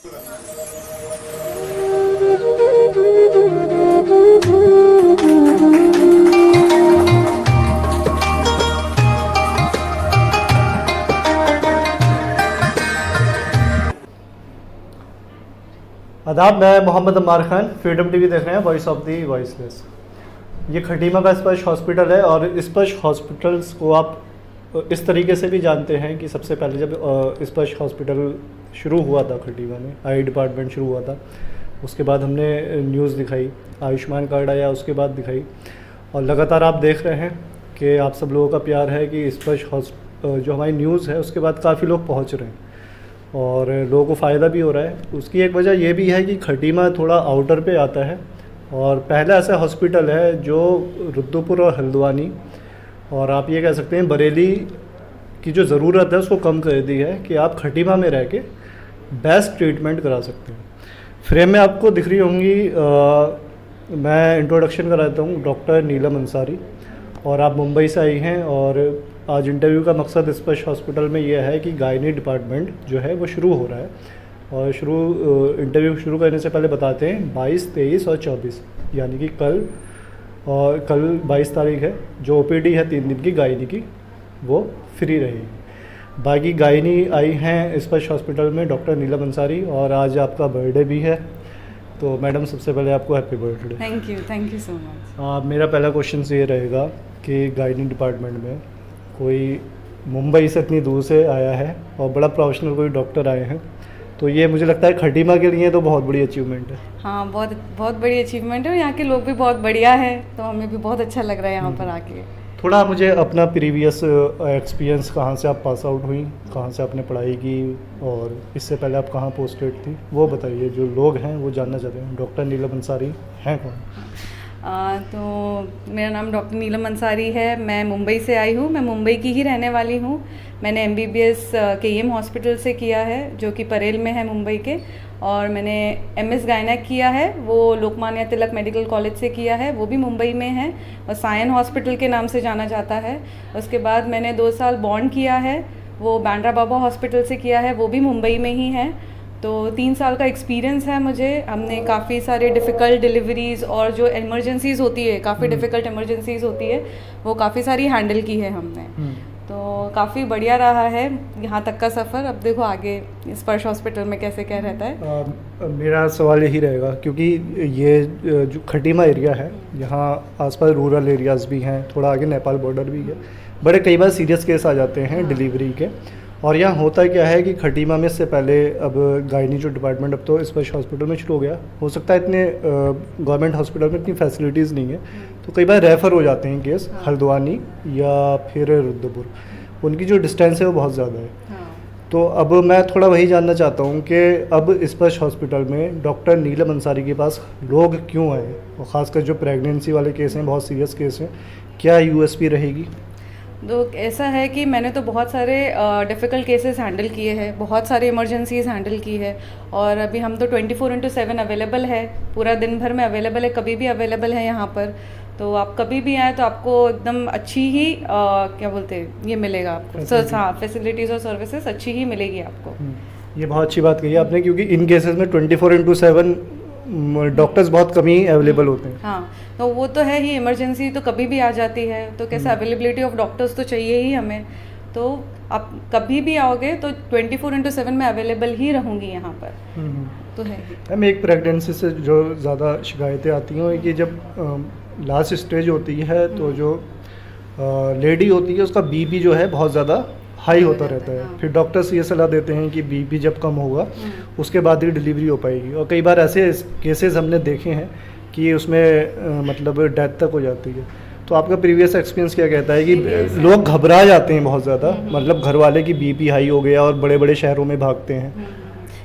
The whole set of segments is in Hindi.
आदाब, मैं मोहम्मद अम्मार खान, फ्रीडम टीवी देख रहे हैं, वॉइस ऑफ दी वॉइसलेस। ये खटीमा का स्पर्श हॉस्पिटल है और स्पर्श हॉस्पिटल्स को आप इस तरीके से भी जानते हैं कि सबसे पहले जब स्पर्श हॉस्पिटल शुरू हुआ था खटीमा में, आई डिपार्टमेंट शुरू हुआ था, उसके बाद हमने न्यूज़ दिखाई, आयुष्मान कार्ड आया उसके बाद दिखाई, और लगातार आप देख रहे हैं कि आप सब लोगों का प्यार है कि स्पर्श जो हमारी न्यूज़ है उसके बाद काफ़ी लोग पहुँच रहे हैं और लोगों को फ़ायदा भी हो रहा है। उसकी एक वजह यह भी है कि खटीमा थोड़ा आउटर पे आता है और पहला ऐसा हॉस्पिटल है जो रुद्रपुर और हल्द्वानी और आप ये कह सकते हैं बरेली की जो ज़रूरत है उसको कम कर दी है कि आप खटीमा में रह के बेस्ट ट्रीटमेंट करा सकते हैं। फ्रेम में आपको दिख रही होंगी, मैं इंट्रोडक्शन कराता हूँ, डॉक्टर नीलम अंसारी, और आप मुंबई से आई हैं और आज इंटरव्यू का मकसद स्पर्श हॉस्पिटल में यह है कि गायनी डिपार्टमेंट जो है वो शुरू हो रहा है। और इंटरव्यू शुरू करने से पहले बताते हैं 22, 23 और 24 यानी कि कल 22 तारीख है, जो ओपीडी है 3 दिन की गायनी की वो फ्री रहेगी। बाकी गायनी आई हैं स्पर्श हॉस्पिटल में डॉक्टर नीलम अंसारी, और आज आपका बर्थडे भी है, तो मैडम सबसे पहले आपको happy birthday. Thank you so much. मेरा पहला क्वेश्चन ये रहेगा कि गायनी डिपार्टमेंट में कोई मुंबई से इतनी दूर से आया है और बड़ा प्रोफेशनल कोई डॉक्टर आए हैं, तो ये मुझे लगता है खटीमा के लिए तो बहुत बड़ी अचीवमेंट है। हाँ, बहुत बहुत बड़ी अचीवमेंट है और यहाँ के लोग भी बहुत बढ़िया है, तो हमें भी बहुत अच्छा लग रहा है यहाँ पर आके। थोड़ा मुझे अपना प्रीवियस एक्सपीरियंस, कहाँ से आप पास आउट हुई, कहाँ से आपने पढ़ाई की और इससे पहले आप कहाँ पोस्टेड थी, वो बताइए, जो लोग हैं वो जानना चाहते हैं। डॉक्टर नीलम अंसारी हैं कौन? तो मेरा नाम डॉक्टर नीलम अंसारी है, मैं मुंबई से आई हूँ, मैं मुंबई की ही रहने वाली हूँ। मैंने MBBS KEM हॉस्पिटल से किया है जो कि परेल में है मुंबई के, और मैंने MS गायनेक किया है वो लोकमान्य तिलक मेडिकल कॉलेज से किया है, वो भी मुंबई में है और सायन हॉस्पिटल के नाम से जाना जाता है। उसके बाद मैंने 2 साल बॉन्ड किया है, वो बांद्रा बाबा हॉस्पिटल से किया है, वो भी मुंबई में ही है। तो 3 साल का एक्सपीरियंस है मुझे। हमने काफ़ी सारे डिफ़िकल्ट डिलीवरीज़ और जो इमरजेंसीज़ होती है, काफ़ी डिफ़िकल्ट इमरजेंसीज़ होती है, वो काफ़ी सारी हैंडल की है हमने। तो काफ़ी बढ़िया रहा है यहाँ तक का सफ़र। अब देखो आगे स्पर्श हॉस्पिटल में कैसे क्या रहता है। मेरा सवाल यही रहेगा, क्योंकि ये जो खटीमा एरिया है यहाँ आसपास रूरल एरियाज़ भी हैं, थोड़ा आगे नेपाल बॉर्डर भी है, बड़े कई बार सीरियस केस आ जाते हैं डिलीवरी के। और यहाँ होता क्या है कि खटीमा में से पहले, अब गायनी जो डिपार्टमेंट अब तो स्पर्श हॉस्पिटल में शुरू हो गया, हो सकता है इतने गवर्नमेंट हॉस्पिटल में इतनी फैसिलिटीज़ नहीं है, तो कई बार रेफ़र हो जाते हैं केस हल्द्वानी या फिर रुद्रपुर, उनकी जो डिस्टेंस है वो बहुत ज़्यादा है। तो अब मैं थोड़ा वही जानना चाहता हूँ कि अब स्पर्श हॉस्पिटल में डॉक्टर नीलम अंसारी के पास लोग क्यों आए, और ख़ासकर जो प्रेगनेंसी वाले केस हैं, बहुत सीरियस केस हैं, क्या USP रहेगी? तो ऐसा है कि मैंने तो बहुत सारे डिफ़िकल्ट केसेस हैंडल किए हैं, बहुत सारे इमरजेंसीज़ हैंडल की है, और अभी हम तो 24/7 अवेलेबल है, पूरा दिन भर में अवेलेबल है, कभी भी अवेलेबल है यहाँ पर। तो आप कभी भी आए तो आपको एकदम अच्छी ही क्या बोलते हैं ये मिलेगा आपको, हाँ, फैसिलिटीज़ और सर्विसेज अच्छी ही मिलेगी आपको। ये बहुत अच्छी बात कही आपने, क्योंकि इन केसेस में 24/7 डॉक्टर्स बहुत कम ही अवेलेबल होते हैं। हाँ, तो वो तो है ही, इमरजेंसी तो कभी भी आ जाती है, तो कैसे अवेलेबिलिटी ऑफ डॉक्टर्स तो चाहिए ही हमें। तो आप कभी भी आओगे तो 24/7 में अवेलेबल ही रहूँगी यहाँ पर, तो है ही। मैम, एक प्रेगनेंसी से जो ज़्यादा शिकायतें आती हैं कि जब लास्ट स्टेज होती है तो जो लेडी होती है उसका BP जो है बहुत ज़्यादा हाई होता रहता है। फिर डॉक्टर्स ये सलाह देते हैं कि BP जब कम होगा उसके बाद ही डिलीवरी हो पाएगी, और कई बार ऐसे केसेस हमने देखे हैं कि उसमें मतलब डेथ तक हो जाती है। तो आपका प्रीवियस एक्सपीरियंस क्या कहता है कि लोग घबरा जाते हैं बहुत ज़्यादा, मतलब घर वाले की BP हाई हो गया और बड़े बड़े शहरों में भागते हैं?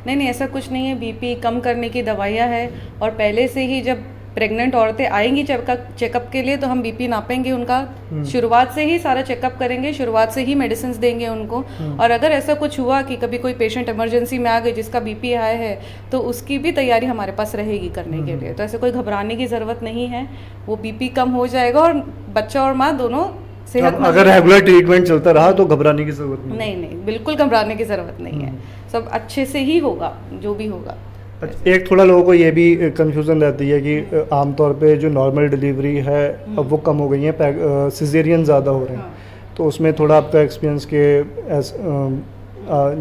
नहीं, ऐसा कुछ नहीं है। BP कम करने की दवाइयाँ हैं, और पहले से ही जब प्रेग्नेंट औरतें आएंगी चेकअप के लिए तो हम BP नापेंगे उनका, शुरुआत से ही सारा चेकअप करेंगे, शुरुआत से ही मेडिसिन देंगे उनको। और अगर ऐसा कुछ हुआ कि कभी कोई पेशेंट इमरजेंसी में आ गई जिसका BP हाई है, तो उसकी भी तैयारी हमारे पास रहेगी करने के लिए। तो ऐसे कोई घबराने की ज़रूरत नहीं है, वो BP कम हो जाएगा और बच्चा और माँ दोनों सेहतमंद। अगर रेगुलर ट्रीटमेंट चलता रहा तो घबराने की ज़रूरत नहीं, बिल्कुल घबराने की ज़रूरत नहीं है। सब अच्छे से ही होगा जो भी होगा। अच्छा, एक थोड़ा लोगों को ये भी कंफ्यूजन रहती है कि आमतौर पे जो नॉर्मल डिलीवरी है अब वो कम हो गई है, सिजेरियन ज़्यादा हो रहे हैं। हाँ। तो उसमें थोड़ा आपका एक्सपीरियंस के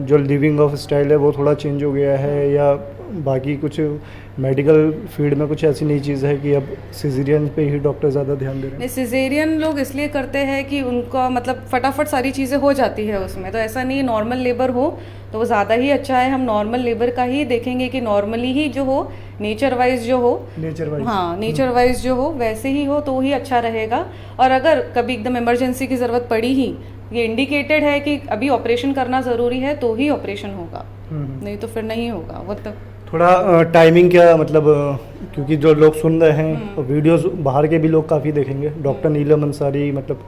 जो लिविंग ऑफ स्टाइल है वो थोड़ा चेंज हो गया है, या बाकी कुछ मेडिकल फील्ड में कुछ ऐसी नई चीज़ है कि अब सिजेरियन पे ही डॉक्टर ज़्यादा ध्यान दे रहे हैं? नहीं, सिजेरियन लोग इसलिए करते हैं कि उनका मतलब फटाफट सारी चीज़ें हो जाती है उसमें, तो ऐसा नहीं, नॉर्मल लेबर हो तो वो ज़्यादा ही अच्छा है। हम नॉर्मल लेबर का ही देखेंगे कि नॉर्मली ही जो हो, नेचर वाइज जो हो, नेचर वाइज, हाँ नेचर वाइज जो हो वैसे ही हो तो ही अच्छा रहेगा। और अगर कभी एकदम इमरजेंसी की ज़रूरत पड़ी ही, ये इंडिकेटेड है कि अभी ऑपरेशन करना ज़रूरी है तो ही ऑपरेशन होगा, नहीं तो फिर नहीं होगा वो तक। थोड़ा टाइमिंग क्या मतलब, क्योंकि जो लोग सुन रहे हैं वीडियोस बाहर के भी लोग काफ़ी देखेंगे, डॉक्टर नीलम अंसारी मतलब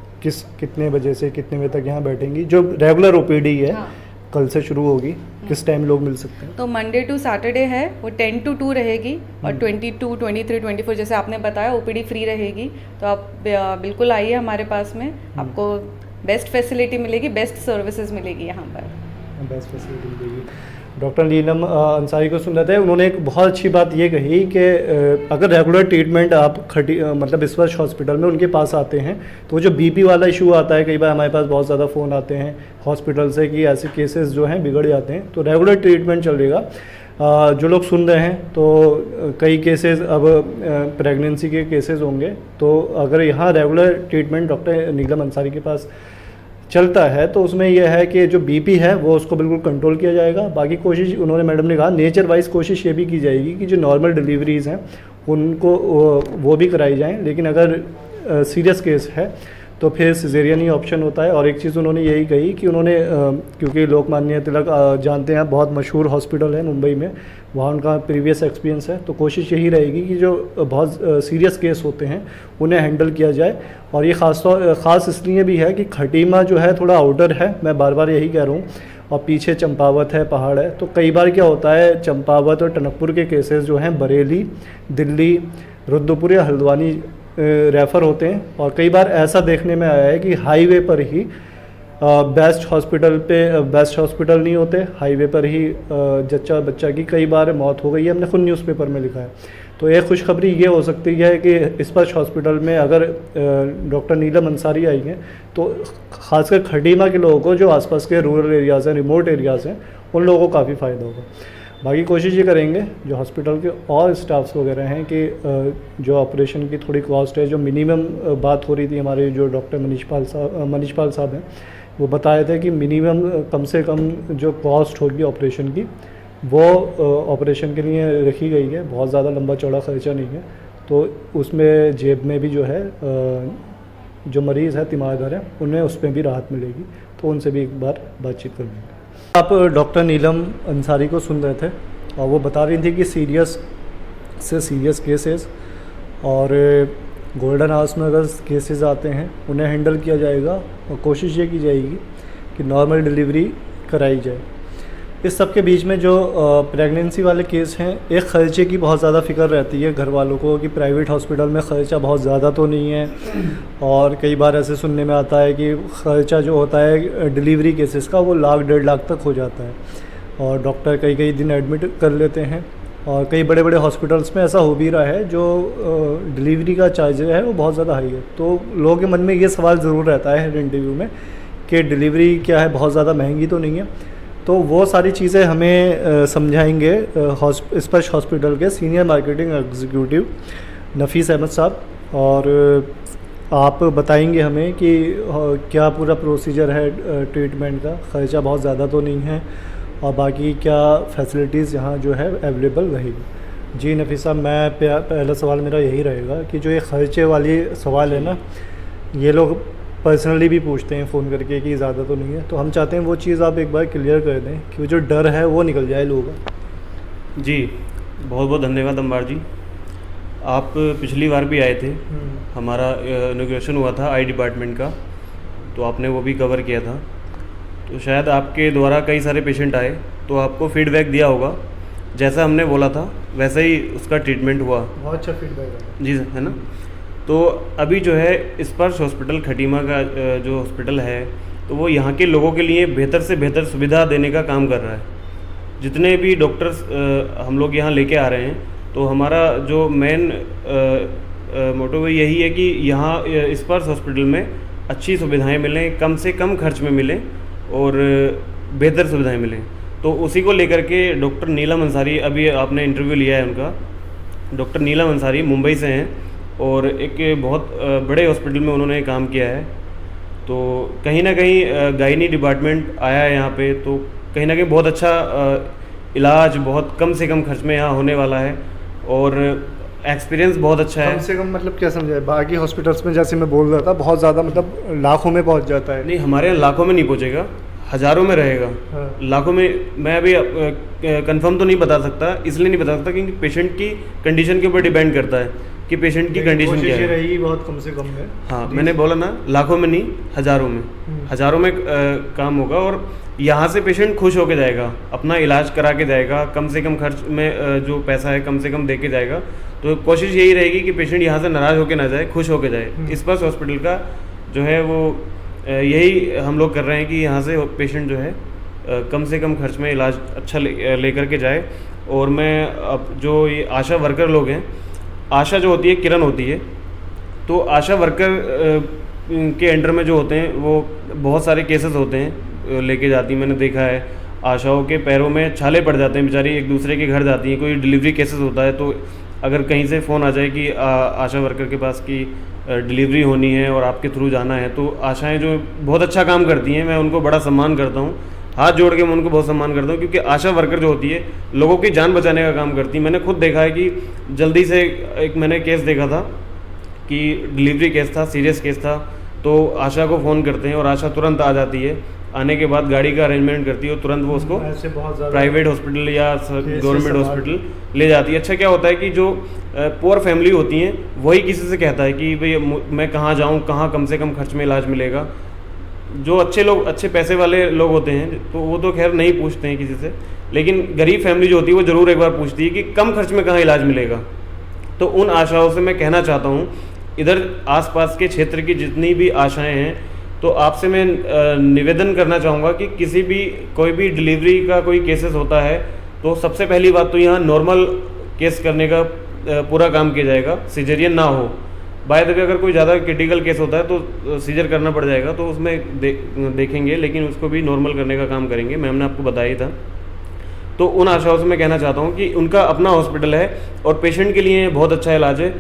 कितने बजे से कितने बजे तक यहाँ बैठेंगी? जो रेगुलर ओपीडी है हाँ। कल से शुरू होगी, किस टाइम लोग मिल सकते हैं? तो मंडे टू सैटरडे है वो 10 to 2 रहेगी, और 22, 23, 24 जैसे आपने बताया ओपीडी फ्री रहेगी। तो आप बिल्कुल आइए हमारे पास में, आपको बेस्ट फैसिलिटी मिलेगी, बेस्ट सर्विसेज मिलेगी यहाँ पर। बेस्ट फैसिलिटी मिलेगी। डॉक्टर नीलम अंसारी को सुन रहे थे, उन्होंने एक बहुत अच्छी बात ये कही कि अगर रेगुलर ट्रीटमेंट आप मतलब स्पर्श हॉस्पिटल में उनके पास आते हैं तो जो बीपी वाला इशू आता है, कई बार हमारे पास बहुत ज़्यादा फ़ोन आते हैं हॉस्पिटल से कि ऐसे केसेस जो हैं बिगड़ जाते हैं, तो रेगुलर ट्रीटमेंट चलेगा। जो लोग सुन रहे हैं तो कई केसेस अब प्रेगनेंसी के केसेस होंगे, तो अगर यहाँ रेगुलर ट्रीटमेंट डॉक्टर नीलम अंसारी के पास चलता है तो उसमें यह है कि जो बीपी है वो उसको बिल्कुल कंट्रोल किया जाएगा। बाकी कोशिश, उन्होंने मैडम ने कहा, नेचर वाइज कोशिश ये भी की जाएगी कि जो नॉर्मल डिलीवरीज़ हैं उनको वो भी कराई जाएं, लेकिन अगर सीरियस केस है तो फिर सिजेरियन ही ऑप्शन होता है। और एक चीज़ उन्होंने यही कही कि उन्होंने क्योंकि लोकमान्य तिलक जानते हैं, बहुत मशहूर हॉस्पिटल है मुंबई में, वहाँ उनका प्रीवियस एक्सपीरियंस है, तो कोशिश यही रहेगी कि जो बहुत सीरियस केस होते हैं उन्हें हैंडल किया जाए। और ये ख़ास इसलिए भी है कि खटीमा जो है थोड़ा आउटर है, मैं बार बार यही कह रहा हूँ, और पीछे चंपावत है, पहाड़ है, तो कई बार क्या होता है चंपावत और टनकपुर के केसेस जो हैं बरेली, दिल्ली, रुद्रपुर या हल्द्वानी रेफ़र होते हैं। और कई बार ऐसा देखने में आया है कि हाईवे पर ही बेस्ट हॉस्पिटल नहीं होते, हाईवे पर ही जच्चा बच्चा की कई बार मौत हो गई है, हमने खुद न्यूज़पेपर में लिखा है। तो एक खुशखबरी ये हो सकती है कि स्पर्श हॉस्पिटल में अगर डॉक्टर नीलम अंसारी आई हैं तो ख़ासकर खटीमा के लोगों को, जो आसपास के रूरल एरियाज़ हैं, रिमोट एरियाज़ हैं, उन लोगों को काफ़ी फ़ायदा होगा। बाकी कोशिश ये करेंगे जो हॉस्पिटल के और स्टाफ्स वगैरह हैं कि जो ऑपरेशन की थोड़ी कॉस्ट है, जो मिनिमम बात हो रही थी, हमारे जो डॉक्टर मनीष पाल साहब हैं वो बताए थे कि मिनिमम कम से कम जो कॉस्ट होगी ऑपरेशन की वो ऑपरेशन के लिए रखी गई है, बहुत ज़्यादा लंबा चौड़ा खर्चा नहीं है। तो उसमें जेब में भी जो है जो मरीज़ है, तीमारदार है, उन्हें उस पर भी राहत मिलेगी, तो उनसे भी एक बार बातचीत कर लेंगे। आप डॉक्टर नीलम अंसारी को सुन रहे थे और वो बता रही थी कि सीरियस से सीरियस केसेस और गोल्डन हाउस में अगर केसेस आते हैं उन्हें हैंडल किया जाएगा, और कोशिश ये की जाएगी कि नॉर्मल डिलीवरी कराई जाए। इस सब के बीच में जो प्रेगनेंसी वाले केस हैं, एक ख़र्चे की बहुत ज़्यादा फ़िक्र रहती है घर वालों को कि प्राइवेट हॉस्पिटल में ख़र्चा बहुत ज़्यादा तो नहीं है, और कई बार ऐसे सुनने में आता है कि ख़र्चा जो होता है डिलीवरी केसेस का वो 1 लाख 1.5 लाख तक हो जाता है, और डॉक्टर कई दिन एडमिट कर लेते हैं। और कई बड़े बड़े हॉस्पिटल्स में ऐसा हो भी रहा है जो डिलीवरी का चार्ज है वो बहुत ज़्यादा हाई है। तो लोगों के मन में ये सवाल ज़रूर रहता है हर इंटरव्यू में कि डिलीवरी क्या है, बहुत ज़्यादा महंगी तो नहीं है। तो वो सारी चीज़ें हमें समझाएंगे स्पर्श हॉस्पिटल के सीनियर मार्केटिंग एग्जीक्यूटिव नफीस अहमद साहब, और आप बताएंगे हमें कि क्या पूरा प्रोसीजर है ट्रीटमेंट का, ख़र्चा बहुत ज़्यादा तो नहीं है, और बाकी क्या फैसिलिटीज़ यहाँ जो है अवेलेबल रहेगी। जी नफीस साहब, मैं पहला सवाल मेरा यही रहेगा कि जो ये ख़र्चे वाली सवाल है ना, ये लोग पर्सनली भी पूछते हैं फ़ोन करके कि ज़्यादा तो नहीं है, तो हम चाहते हैं वो चीज़ आप एक बार क्लियर कर दें कि जो डर है वो निकल जाए लोगों का। जी बहुत बहुत धन्यवाद अंबार जी। आप पिछली बार भी आए थे, हमारा इनॉग्रेशन हुआ था आई डिपार्टमेंट का, तो आपने वो भी कवर किया था। तो शायद आपके द्वारा कई सारे पेशेंट आए तो आपको फीडबैक दिया होगा, जैसा हमने बोला था वैसा ही उसका ट्रीटमेंट हुआ। बहुत अच्छा फीडबैक है जी है ना। तो अभी जो है स्पर्श हॉस्पिटल खटीमा का जो हॉस्पिटल है, तो वो यहाँ के लोगों के लिए बेहतर से बेहतर सुविधा देने का काम कर रहा जितने भी डॉक्टर्स हम लोग यहाँ लेके आ रहे हैं, तो हमारा जो मेन मोटो यही है कि यहाँ स्पर्श हॉस्पिटल में अच्छी सुविधाएं मिलें, कम से कम खर्च में मिलें और बेहतर सुविधाएं मिलें। तो उसी को लेकर के डॉक्टर नीलम अंसारी, अभी आपने इंटरव्यू लिया है उनका, डॉक्टर नीलम अंसारी मुंबई से हैं और एक बहुत बड़े हॉस्पिटल में उन्होंने काम किया है। तो कहीं ना कहीं गायनी डिपार्टमेंट आया है यहाँ पे, तो कहीं ना कहीं बहुत अच्छा इलाज बहुत कम से कम खर्च में यहाँ होने वाला है और एक्सपीरियंस बहुत अच्छा है। कम से कम मतलब क्या समझाए, बाकी हॉस्पिटल्स में जैसे मैं बोल रहा था बहुत ज़्यादा मतलब लाखों में पहुंच जाता है। नहीं, हमारे यहाँ लाखों में नहीं पहुँचेगा, हज़ारों में रहेगा। हाँ। लाखों में मैं अभी कंफर्म तो नहीं बता सकता, इसलिए नहीं बता सकता क्योंकि पेशेंट की कंडीशन के ऊपर डिपेंड करता है कि पेशेंट की कंडीशन क्या है। रहेगी बहुत कम से कम में। हाँ, मैंने बोला ना, लाखों में नहीं, हज़ारों में, हज़ारों में काम होगा और यहाँ से पेशेंट खुश होके जाएगा, अपना इलाज करा के जाएगा, कम से कम खर्च में जो पैसा है कम से कम दे के जाएगा। तो कोशिश यही रहेगी कि पेशेंट यहाँ से नाराज़ होके ना जाए, खुश होके जाए। स्पर्श हॉस्पिटल का जो है वो यही हम लोग कर रहे हैं कि यहाँ से पेशेंट जो है कम से कम खर्च में इलाज अच्छा लेकर के जाए। और मैं अब जो ये आशा वर्कर लोग हैं, आशा जो होती है किरण होती है, तो आशा वर्कर के अंडर में जो होते हैं वो बहुत सारे केसेस होते हैं लेके जाती हैं। मैंने देखा है आशाओं के पैरों में छाले पड़ जाते हैं, बेचारी एक दूसरे के घर जाती हैं। कोई डिलीवरी केसेस होता है तो अगर कहीं से फ़ोन आ जाए कि आशा वर्कर के पास की डिलीवरी होनी है और आपके थ्रू जाना है, तो आशाएं जो बहुत अच्छा काम करती हैं, मैं उनको बड़ा सम्मान करता हूँ, हाथ जोड़ के मैं उनको बहुत सम्मान करता हूँ क्योंकि आशा वर्कर जो होती है लोगों की जान बचाने का काम करती है। मैंने खुद देखा है कि जल्दी से एक मैंने केस देखा था कि डिलीवरी केस था, सीरियस केस था, तो आशा को फ़ोन करते हैं और आशा तुरंत आ जाती है। आने के बाद गाड़ी का अरेंजमेंट करती है और तुरंत वो उसको प्राइवेट हॉस्पिटल या गवर्नमेंट हॉस्पिटल ले जाती है। अच्छा क्या होता है कि जो पुअर फैमिली होती हैं वही किसी से कहता है कि भाई मैं कहाँ जाऊँ, कहाँ कम से कम खर्च में इलाज मिलेगा। जो अच्छे लोग, अच्छे पैसे वाले लोग होते हैं तो वो तो खैर नहीं पूछते हैं किसी से, लेकिन गरीब फैमिली जो होती है वो ज़रूर एक बार पूछती है कि कम खर्च में कहाँ इलाज मिलेगा। तो उन आशाओं से मैं कहना चाहता हूँ, इधर आसपास के क्षेत्र की जितनी भी आशाएं हैं, तो आपसे मैं निवेदन करना चाहूँगा कि किसी भी कोई भी डिलीवरी का कोई केसेस होता है तो सबसे पहली बात तो यहाँ नॉर्मल केस करने का पूरा काम किया जाएगा, सिजेरियन ना हो। बाय द वे अगर कोई ज़्यादा क्रिटिकल केस होता है तो सीजर करना पड़ जाएगा, तो उसमें देखेंगे, लेकिन उसको भी नॉर्मल करने का काम करेंगे। मैम ने आपको बताया ही था। तो उन आशाओं से मैं कहना चाहता हूँ कि उनका अपना हॉस्पिटल है और पेशेंट के लिए बहुत अच्छा इलाज है।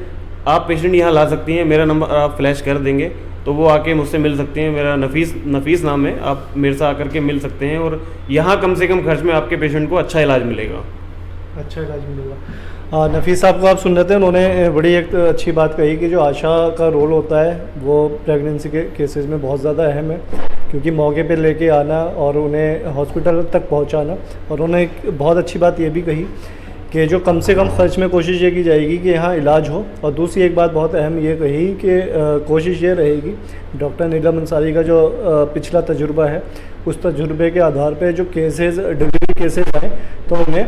आप पेशेंट यहाँ ला सकती हैं, मेरा नंबर आप फ्लैश कर देंगे तो वो आके मुझसे मिल सकते हैं। मेरा नफीस नाम है, आप मेरे से आकर के मिल सकते हैं और यहाँ कम से कम खर्च में आपके पेशेंट को अच्छा इलाज मिलेगा। अच्छा इलाज मिलेगा। नफीस साहब को आप सुन रहे थे, उन्होंने बड़ी एक अच्छी बात कही कि जो आशा का रोल होता है वो प्रेगनेंसी के केसेस में बहुत ज़्यादा अहम है, क्योंकि मौके पे लेके आना और उन्हें हॉस्पिटल तक पहुंचाना। और उन्होंने एक बहुत अच्छी बात ये भी कही कि जो कम से कम खर्च में कोशिश ये की जाएगी कि यहाँ इलाज हो। और दूसरी एक बात बहुत अहम ये कही कि कोशिश ये रहेगी, डॉक्टर नीलम अंसारी का जो पिछला तजुर्बा है उस तजुर्बे के आधार पे जो केसेस डिलीवरी केसेस आए तो उन्हें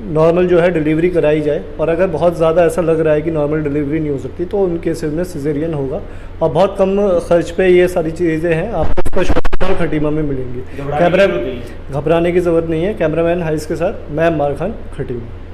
नॉर्मल जो है डिलीवरी कराई जाए। और अगर बहुत ज़्यादा ऐसा लग रहा है कि नॉर्मल डिलीवरी नहीं हो सकती तो उन केसेस में सिजेरियन होगा और बहुत कम खर्च पे ये सारी चीज़ें हैं आपको स्पर्श हॉस्पिटल खटीमा में मिलेंगी। घबराने की ज़रूरत नहीं है। कैमरामैन हाइस के साथ मैं अम्मार खान, खटीमा।